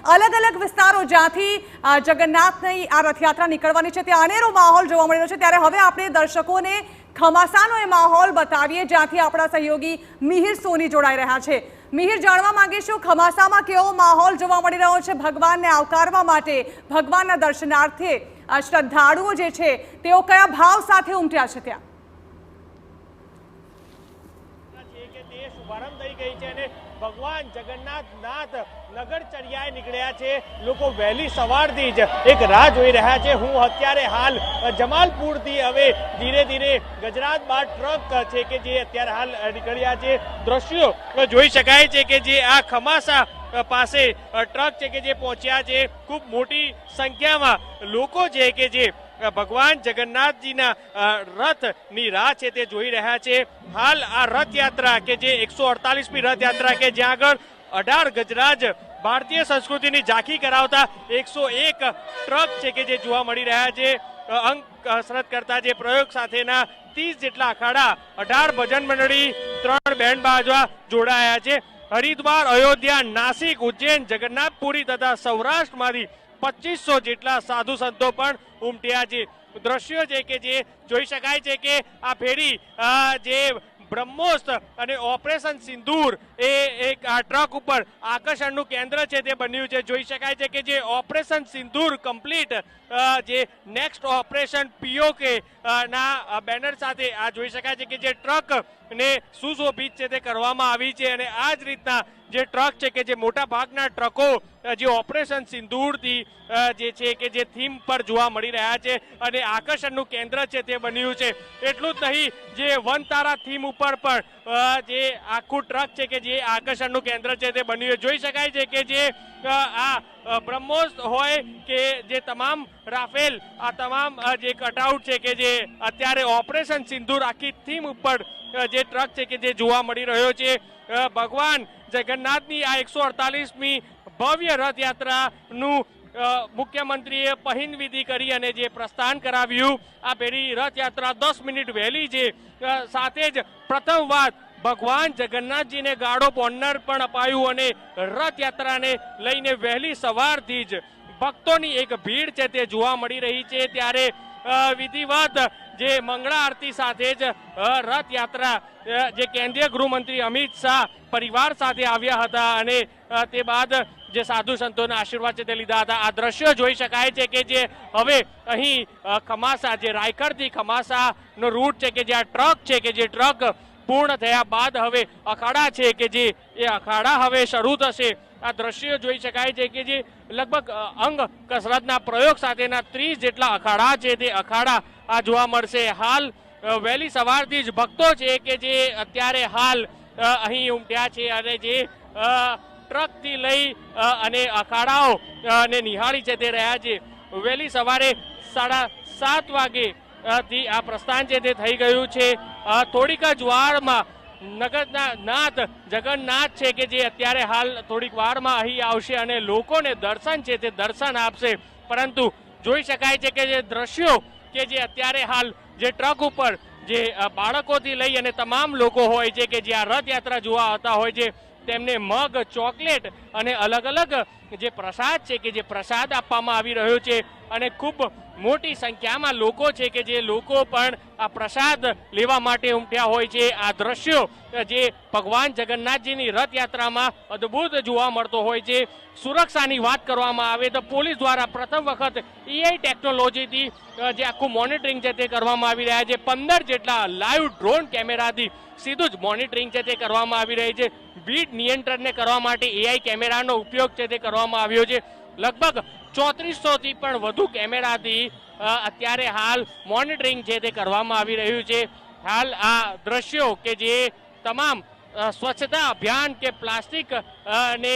અલગ અલગ વિસ્તારો જ્યાંથી જગન્નાથની આ રથયાત્રા નીકળવાની છે ત્યાં અનેરો માહોલ જોવા મળી રહ્યો છે। ત્યારે હવે આપણે દર્શકોને ખમાસાનો એ માહોલ બતાવીએ જ્યાંથી આપણા સહયોગી મિહિર સોની જોડાઈ રહ્યા છે। મિહિર, જાણવા માંગીશું ખમાસામાં કેવો માહોલ જોવા મળી રહ્યો છે ભગવાનને આવકારવા માટે, ભગવાનના દર્શનાર્થે શ્રદ્ધાળુઓ જે છે તેઓ કયા ભાવ સાથે ઉમટ્યા છે ત્યાં? શુભારંભ થઈ ગઈ છે અને ભગવાન જગન્નાથ નગરચર્યાએ નીકળ્યા છે। લોકો વહેલી સવારથી જ એક રાહ જોઈ રહ્યા છે। હું અત્યારે હાલ જમાલપુરથી હવે ધીરે ધીરે ગુજરાત બાદ ટ્રક છે કે જે અત્યારે હાલ નીકળ્યા છે। દ્રશ્યો જોઈ શકાય છે કે જે આ ખમાસા પાસે ટ્રક છે કે જે પહોંચ્યા છે। ખૂબ મોટી સંખ્યામાં લોકો છે કે જે ભગવાન જગન્નાથજીના રથની રાહ છે તે જોઈ રહ્યા છે। હાલ આ રથયાત્રા કે જે 148મી રથયાત્રા કે જ્યાં આગળ 18 ગજરાજ ભારતીય સંસ્કૃતિની ઝાંખી કરાવતા 101 ટ્રક છે કે જે જોવા મળી રહ્યા છે। અંક કસરત કરતા જે પ્રયોગ સાથેના 30 જેટલા અખાડા, 18 ભજન મંડળી, 3 બેન્ડ બાજવા જોડાયા છે। હરિદ્વાર, અયોધ્યા, નાસિક, ઉજ્જૈન, જગન્નાથપુરી તથા સૌરાષ્ટ્રમાંથી 2500 જેટલા સાધુ સંતો પણ ઉમટ્યા છે। દ્રશ્યો છે કે જે જોઈ શકાય છે કે આ ફેરી જે બ્રહ્મોસ અને ઓપરેશન સિંદૂર એ એક આ ટ્રક ઉપર આકર્ષણનું કેન્દ્ર છે તે બન્યું છે। જોઈ શકાય છે કે જે ઓપરેશન સિંદૂર કમ્પ્લીટ જે નેક્સ્ટ ઓપરેશન પીઓકે ના બેનર સાથે આ જોઈ શકાય છે કે જે ટ્રક ને સુશોભિત છે તે કરવામાં આવી છે। અને આ જ રીતના જે ટ્રક છે કે જે મોટા ભાગના ટ્રકો જે ઓપરેશન સિંદૂરથી જે છે કે જે થીમ પર જોવા મળી રહ્યા છે અને આકર્ષણનું કેન્દ્ર છે તે બન્યું છે। એટલું જ નહીં, જે વનતારા થીમ ઉપર પણ જે આખું ટ્રક છે કે જે આકર્ષણનું કેન્દ્ર છે તે બન્યું જોઈ શકાય છે કે જે આ બ્રહ્મોસ હોય કે જે તમામ રાફેલ આ તમામ જે કટઆઉટ છે કે જે અત્યારે ઓપરેશન સિંદૂર આખી થીમ ઉપર જે ટ્રક છે કે જે જોવા મળી રહ્યો છે। ભગવાન જગન્નાથની આ 148મી ભવ્ય રથયાત્રાનું મુખ્યમંત્રીએ પહિંદ વિધિ કરી અને જે પ્રસ્થાન કરાવ્યું। આ પેઢી રથયાત્રા 10 મિનિટ વહેલી છે। સાથે જ પ્રથમ વાત ભગવાન જગન્નાથજીને ગાર્ડ ઓફ ઓનર પણ અપાયું અને રથયાત્રાને લઈને વહેલી સવારથી જ ભક્તોની એક ભીડ છે તે જોવા મળી રહી છે। ત્યારે વિધિવત જે મંગળા આરતી સાથે જ રથયાત્રા જે કેન્દ્રીય ગૃહમંત્રી અમિત શાહ પરિવાર સાથે આવ્યા હતા અને તે બાદ જે સાધુ સંતોના આશીર્વાદ છે તે લીધા હતા। આ દ્રશ્યો જોઈ શકાય છે કે જે હવે અહીં ખમાસા જે રાયગઢથી ખમાસાનો રૂટ છે કે જે આ ટ્રક છે કે જે ટ્રક પૂર્ણ થયા બાદ હવે અખાડા છે કે જે એ અખાડા હવે શરૂ થશે। આ દ્રશ્યો જોઈ શકાય છે કે જે લગભગ અંગ કસરતના પ્રયોગ સાથેના 30 જેટલા અખાડા છે તે અખાડા આ જોવા મળશે। હાલ વહેલી સવારથી જ ભક્તો છે કે જે અત્યારે હાલ અહીં ઉમટ્યા છે અને જે ટ્રકથી લઈ અને અખાડાઓ ને નિહાળી છે તે રહ્યા છે। વહેલી સવારે 7:30 વાગે થી આ પ્રસ્થાન છે તે થઈ ગયું છે। થોડીક જ વારમાં નગરના નાથ જગન્નાથ છે કે જે અત્યારે હાલ થોડીક વારમાં અહીં આવશે અને લોકોને દર્શન છે તે દર્શન આપશે। પરંતુ જોઈ શકાય છે કે જે દ્રશ્યો કે જે અત્યારે હાલ જે ટ્રક ઉપર જે બાળકોથી લઈ અને તમામ લોકો હોય છે કે જે આ રથયાત્રા જોવા આવતા હોય છે તેમને મગ, ચોકલેટ અને અલગ અલગ જે પ્રસાદ છે કે જે પ્રસાદ આપવામાં આવી રહ્યો છે અને ખૂબ મોટી સંખ્યામાં લોકો છે કે જે લોકો પણ આ પ્રસાદ લેવા માટે ઉમટ્યા હોય છે। આ દ્રશ્યો જે ભગવાન જગન્નાથજીની રથયાત્રામાં અદ્ભુત જોવા મળતો હોય છે। સુરક્ષાની વાત કરવામાં આવે તો પોલીસ દ્વારા પ્રથમ વખત AI ટેકનોલોજીથી જે આખું મોનિટરિંગ છે તે કરવામાં આવી રહ્યા છે। 15 જેટલા લાઈવ ડ્રોન કેમેરાથી સીધું જ મોનિટરિંગ છે તે કરવામાં આવી રહી છે। ભીડ નિયંત્રણને કરવા માટે AI કેમેરાનો ઉપયોગ છે તે કરવામાં આવ્યો છે। લગભગ 3400 થી પણ વધુ કેમેરાથી અત્યારે હાલ મોનિટરિંગ છે તે કરવામાં આવી રહ્યું છે। હાલ આ દ્રશ્યો કે જે તમામ સ્વચ્છતા અભિયાન કે પ્લાસ્ટિક ને